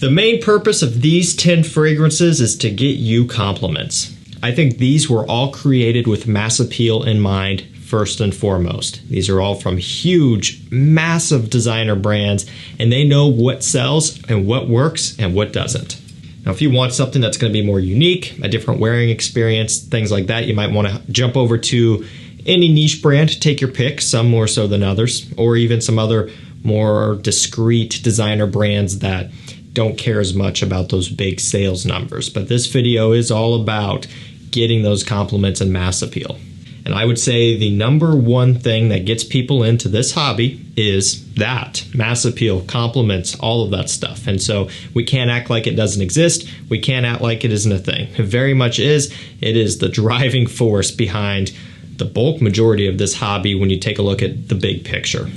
The main purpose of these 10 fragrances is to get you compliments. I think these were all created with mass appeal in mind first and foremost. These are all from huge, massive designer brands, and they know what sells and what works and what doesn't. Now, if you want something that's going to be more unique, a different wearing experience, things like that, you might want to jump over to any niche brand, take your pick, some more so than others, or even some other more discreet designer brands that don't care as much about those big sales numbers. But this video is all about getting those compliments and mass appeal. And I would say the number one thing that gets people into this hobby is that mass appeal, compliments, all of that stuff. And so we can't act like it doesn't exist. We can't act like it isn't a thing. It very much is. It is the driving force behind the bulk majority of this hobby when you take a look at the big picture.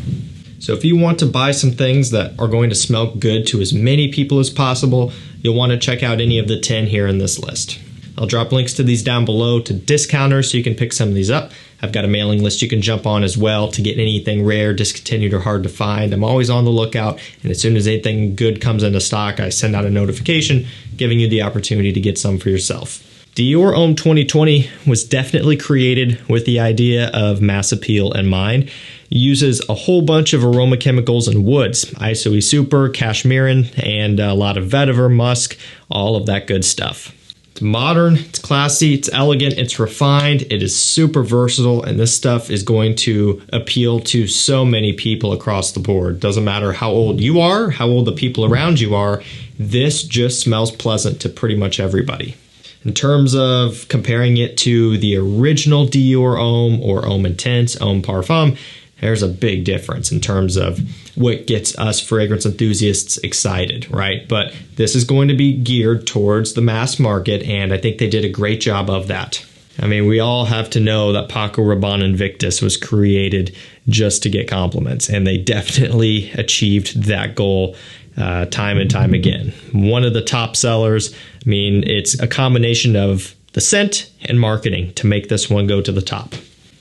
So if you want to buy some things that are going to smell good to as many people as possible, you'll want to check out any of the 10 here in this list. I'll drop links to these down below to discounters so you can pick some of these up. I've got a mailing list you can jump on as well to get anything rare, discontinued, or hard to find. I'm always on the lookout, and as soon as anything good comes into stock, I send out a notification giving you the opportunity to get some for yourself. DIOR Homme 2020 was definitely created with the idea of mass appeal in mind. It uses a whole bunch of aroma chemicals and woods, ISOE Super, Cashmerean, and a lot of vetiver, musk, all of that good stuff. It's modern, it's classy, it's elegant, it's refined, it is super versatile, and this stuff is going to appeal to so many people across the board. Doesn't matter how old you are, how old the people around you are, this just smells pleasant to pretty much everybody. In terms of comparing it to the original DIOR Homme or Homme Intense, Homme Parfum, there's a big difference in terms of what gets us fragrance enthusiasts excited, right? But this is going to be geared towards the mass market, and I think they did a great job of that. I mean, we all have to know that PACO, RABANNE, INVICTUS was created just to get compliments, and they definitely achieved that goal time and time again. One of the top sellers. I mean, it's a combination of the scent and marketing to make this one go to the top.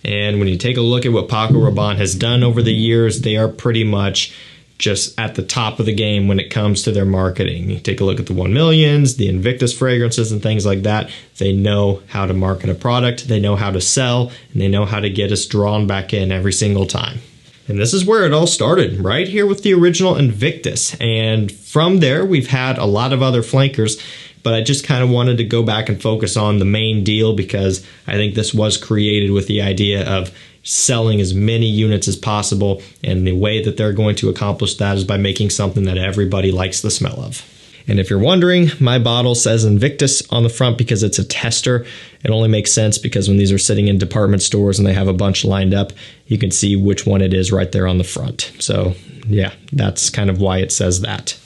And when you take a look at what PACO RABANNE has done over the years, they are pretty much just at the top of the game when it comes to their marketing. You take a look at the 1 Millions, the INVICTUS fragrances and things like that. They know how to market a product, they know how to sell, and they know how to get us drawn back in every single time. And this is where it all started, right here with the original INVICTUS. And from there, we've had a lot of other flankers, but I just kind of wanted to go back and focus on the main deal because I think this was created with the idea of selling as many units as possible, and the way that they're going to accomplish that is by making something that everybody likes the smell of. And if you're wondering, my bottle says INVICTUS on the front because it's a tester. It only makes sense because when these are sitting in department stores and they have a bunch lined up, you can see which one it is right there on the front. So yeah, that's kind of why it says that.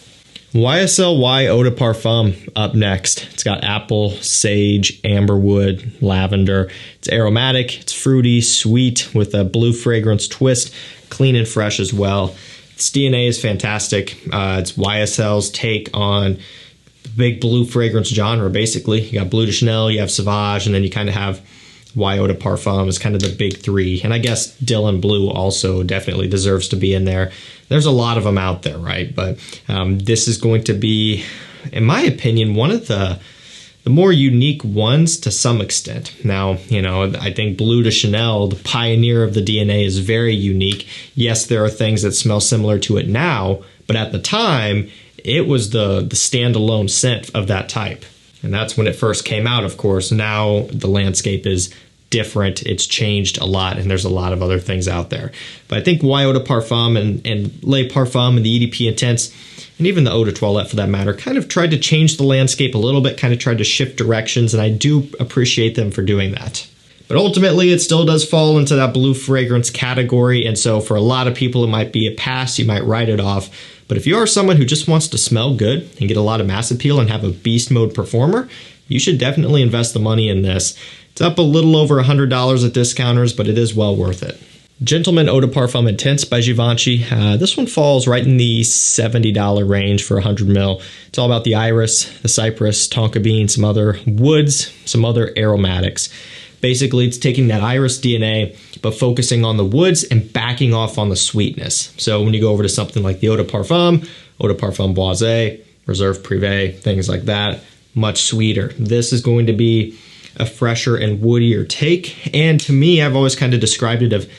YSL Eau de Parfum up next. It's got apple, sage, amberwood, lavender. It's aromatic, it's fruity, sweet with a blue fragrance twist, clean and fresh as well. Its DNA is fantastic. It's YSL's take on the big blue fragrance genre, basically. You got Bleu de Chanel, you have Sauvage, and then you kind of have Eau de Parfum is kind of the big three. And I guess Dylan Blue also definitely deserves to be in there. There's a lot of them out there, right? But this is going to be, in my opinion, one of the more unique ones to some extent. Now, you know, I think Bleu de Chanel, the pioneer of the DNA, is very unique. Yes, there are things that smell similar to it now, but at the time, it was the standalone scent of that type. And that's when it first came out, of course. Now the landscape is different. It's changed a lot, and there's a lot of other things out there. But I think Eau de Parfum and Les Parfums and the EDP Intense, and even the Eau de Toilette for that matter, kind of tried to change the landscape a little bit, kind of tried to shift directions, and I do appreciate them for doing that. But ultimately, it still does fall into that blue fragrance category, and so for a lot of people, it might be a pass. You might write it off. But if you are someone who just wants to smell good and get a lot of mass appeal and have a beast mode performer, you should definitely invest the money in this. It's up a little over $100 at discounters, but it is well worth it. Gentleman Eau de Parfum Intense by Givenchy. This one falls right in the $70 range for 100 ml. It's all about the iris, the cypress, tonka bean, some other woods, some other aromatics. Basically, it's taking that iris DNA, but focusing on the woods and backing off on the sweetness. So when you go over to something like the Eau de Parfum Boisé, Reserve Privé, things like that, much sweeter. This is going to be a fresher and woodier take. And to me, I've always kind of described it of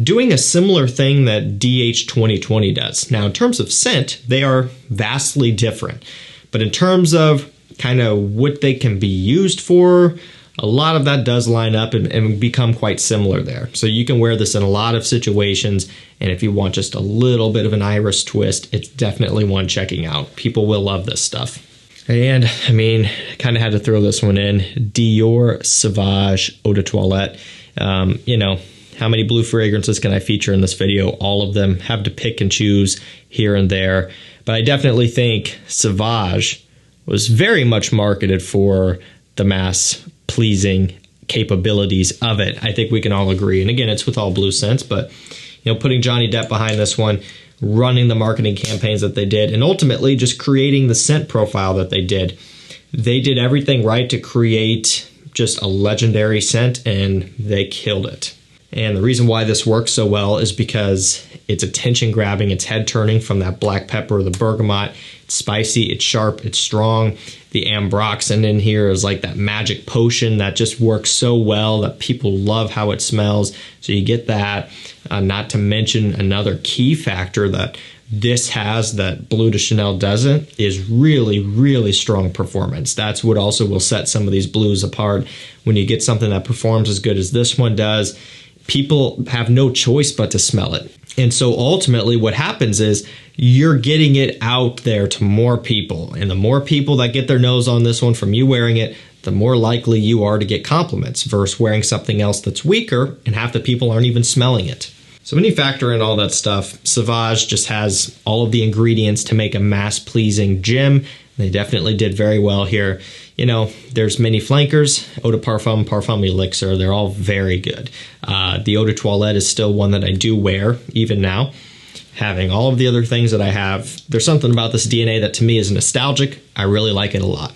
doing a similar thing that DH 2020 does. Now, in terms of scent, they are vastly different. But in terms of kind of what they can be used for, a lot of that does line up and become quite similar there. So you can wear this in a lot of situations. And if you want just a little bit of an iris twist, it's definitely one checking out. People will love this stuff. And I mean, kind of had to throw this one in. DIOR Sauvage Eau de Toilette. You know, how many blue fragrances can I feature in this video? All of them. Have to pick and choose here and there. But I definitely think Sauvage was very much marketed for the mass pleasing capabilities of it. I think we can all agree. And again, it's with all blue scents, but you know, putting Johnny Depp behind this one, running the marketing campaigns that they did, and ultimately just creating the scent profile that they did. They did everything right to create just a legendary scent, and they killed it. And the reason why this works so well is because it's attention grabbing, it's head turning from that black pepper, the bergamot. It's spicy, it's sharp, it's strong. The ambroxan in here is like that magic potion that just works so well that people love how it smells. So you get that. Not to mention another key factor that this has that Bleu de Chanel doesn't is really, really strong performance. That's what also will set some of these blues apart. When you get something that performs as good as this one does, people have no choice but to smell it. And so ultimately what happens is you're getting it out there to more people. And the more people that get their nose on this one from you wearing it, the more likely you are to get compliments versus wearing something else that's weaker and half the people aren't even smelling it. So when you factor in all that stuff, Sauvage just has all of the ingredients to make a mass-pleasing gem. They definitely did very well here. You know, there's many flankers, Eau de Parfum, Parfum Elixir, they're all very good. The Eau de Toilette is still one that I do wear, even now. Having all of the other things that I have, there's something about this DNA that to me is nostalgic. I really like it a lot.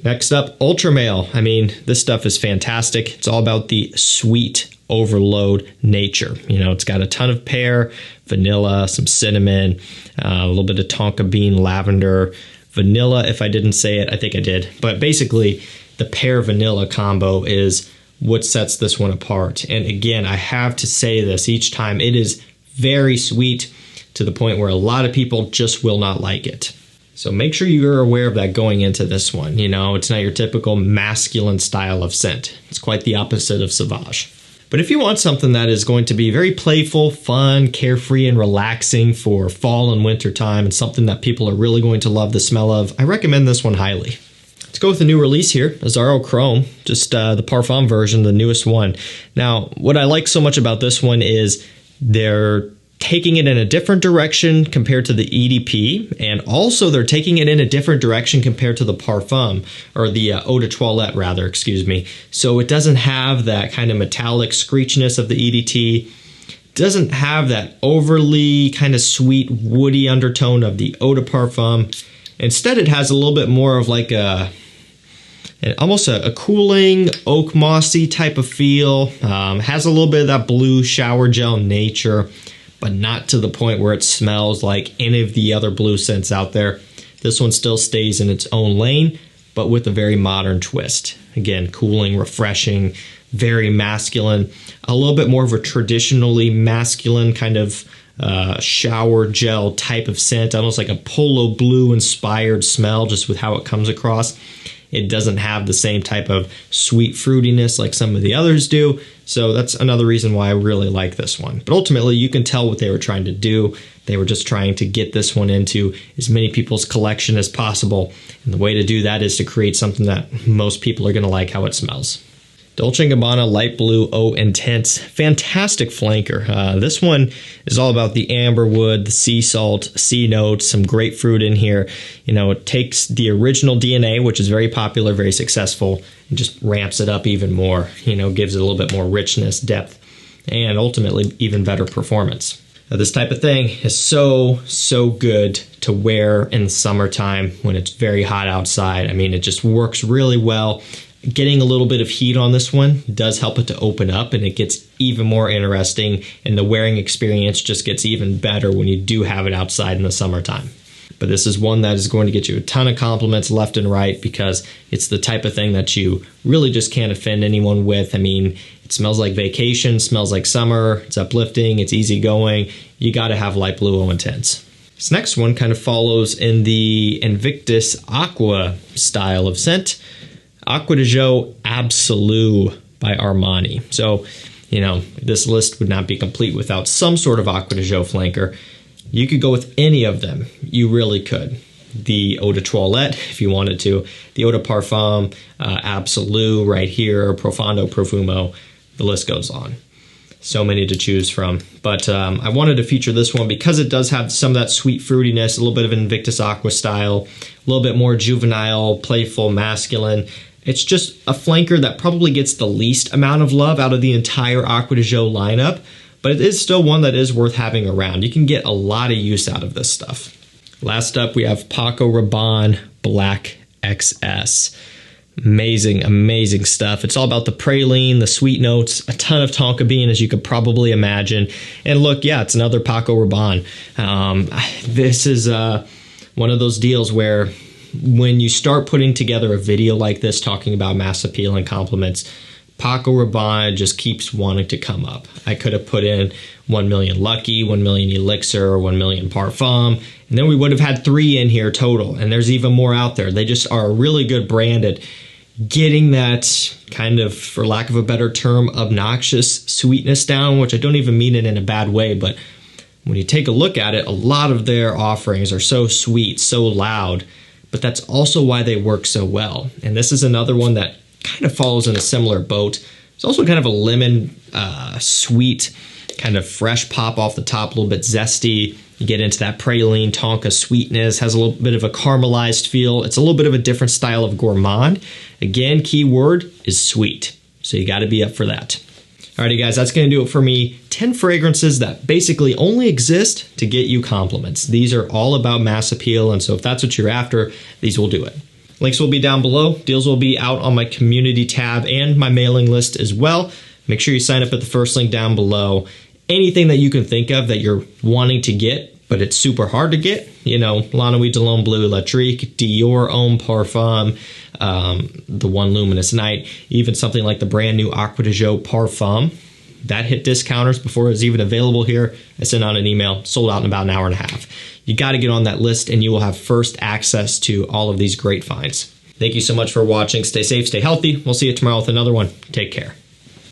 Next up, Ultra Male. I mean, this stuff is fantastic. It's all about the sweet overload nature. You know, it's got a ton of pear, vanilla, some cinnamon, a little bit of tonka bean, lavender, vanilla. If I didn't say it, I think I did. But basically, the pear vanilla combo is what sets this one apart. And again, I have to say this each time, it is very sweet to the point where a lot of people just will not like it. So make sure you're aware of that going into this one. You know, it's not your typical masculine style of scent. It's quite the opposite of Sauvage. But if you want something that is going to be very playful, fun, carefree, and relaxing for fall and winter time, and something that people are really going to love the smell of, I recommend this one highly. Let's go with the new release here, AZZARO Chrome, just the Parfum version, the newest one. Now, what I like so much about this one is they're taking it in a different direction compared to the EDP, and also they're taking it in a different direction compared to the Parfum, or the Eau de Toilette rather, excuse me. So it doesn't have that kind of metallic screechiness of the EDT, doesn't have that overly kind of sweet woody undertone of the Eau de Parfum. Instead it has a little bit more of like almost a cooling, oak mossy type of feel, has a little bit of that blue shower gel nature, but not to the point where it smells like any of the other blue scents out there. This one still stays in its own lane, but with a very modern twist. Again, cooling, refreshing, very masculine, a little bit more of a traditionally masculine kind of shower gel type of scent, almost like a polo blue inspired smell just with how it comes across. It doesn't have the same type of sweet fruitiness like some of the others do. So that's another reason why I really like this one. But ultimately, you can tell what they were trying to do. They were just trying to get this one into as many people's collection as possible. And the way to do that is to create something that most people are going to like how it smells. Dolce & Gabbana Light Blue Eau Intense, fantastic flanker. This one is all about the amberwood, the sea salt, sea notes, some grapefruit in here. You know, it takes the original DNA, which is very popular, very successful, and just ramps it up even more. You know, gives it a little bit more richness, depth, and ultimately even better performance. This type of thing is so good to wear in the summertime when it's very hot outside. I mean, it just works really well. Getting a little bit of heat on this one does help it to open up, and it gets even more interesting, and the wearing experience just gets even better when you do have it outside in the summertime. but this is one that is going to get you a ton of compliments left and right because it's the type of thing that you really just can't offend anyone with. I mean, it smells like vacation, smells like summer, it's uplifting, it's easygoing. You got to have light blue O Intense. This next one kind of follows in the INVICTUS ACQUA style of scent. Acqua di Gio ABSOLU by Armani. So, you know, this list would not be complete without some sort of Acqua di Gio flanker. You could go with any of them. You really could. The Eau de Toilette, if you wanted to. The Eau de Parfum, ABSOLU right here, Profondo Profumo. The list goes on. So many to choose from. But I wanted to feature this one because it does have some of that sweet fruitiness, a little bit of INVICTUS ACQUA style, a little bit more juvenile, playful, masculine. It's just a flanker that probably gets the least amount of love out of the entire Acqua di Gio lineup, but it is still one that is worth having around. You can get a lot of use out of this stuff. Last up, we have PACO Rabanne Black XS. Amazing, amazing stuff. It's all about the praline, the sweet notes, a ton of tonka bean, as you could probably imagine. And look, yeah, it's another PACO Rabanne. This is one of those deals where when you start putting together a video like this talking about mass appeal and compliments, PACO Rabanne just keeps wanting to come up. I could have put in 1 million Lucky, 1 million Elixir, 1 million Parfum, and then we would have had 3 in here total, and there's even more out there. They just are really good branded. Getting that kind of, for lack of a better term, obnoxious sweetness down, which I don't even mean it in a bad way, but when you take a look at it, a lot of their offerings are so sweet, so loud, but that's also why they work so well. And this is another one that kind of follows in a similar boat. It's also kind of a lemon, sweet, kind of fresh pop off the top, a little bit zesty. You get into that praline tonka sweetness, has a little bit of a caramelized feel. It's a little bit of a different style of gourmand. Again, key word is sweet. So you got to be up for that. Alrighty guys, that's going to do it for me. 10 fragrances that basically only exist to get you compliments. These are all about mass appeal, and so if that's what you're after, these will do it. Links will be down below. Deals will be out on my community tab and my mailing list as well. Make sure you sign up at the first link down below. Anything that you can think of that you're wanting to get, but it's super hard to get, you know, L'Ennui de l'Homme Bleu Electrique, DIOR Homme Parfum, the One Luminous Night, even something like the brand new Acqua di Gio Parfum. That hit discounters before it was even available here. I sent out an email, sold out in about an hour and a half. You got to get on that list and you will have first access to all of these great finds. Thank you so much for watching. Stay safe, stay healthy. We'll see you tomorrow with another one. Take care.